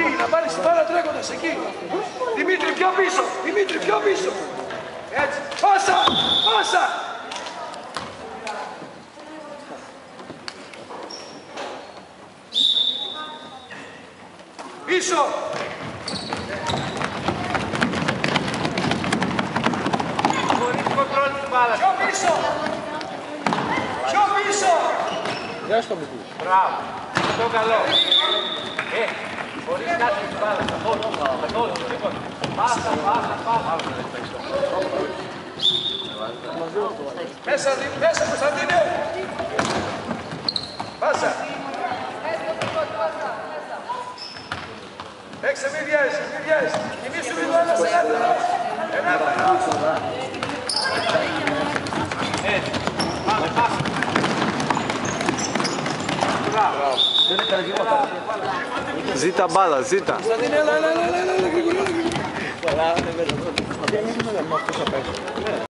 εκεί, να πάρεις την μπάλα τρέχοντας εκεί. Δημήτρη, πιο πίσω, Δημήτρη, πιο πίσω. Έτσι, πάσα, πάσα. Πίσω. Χωρίς κοντρόλ της μπάλας. Πιο πίσω. Πιο πίσω. Γεια στο μπουκού. Μπράβο. Αυτό καλό. Χωρίς κάτι της μπάλας. Καθόλου. Πάσα, πάσα, πάσα. Μέσα, μέσα, Κωνσταντίνε. Πάσα. Παίξε, μη βιάζεις, μη βιάζεις. Κοιμήσου λίγο ένας ελεύθερος. Ελεύθερος. Έτσι. Πάμε, πάμε. Μπράβο. Ζήτα μπάλα, ζήτα. Κωνσταντίνε, έλα, γρήγορα, γρήγορα.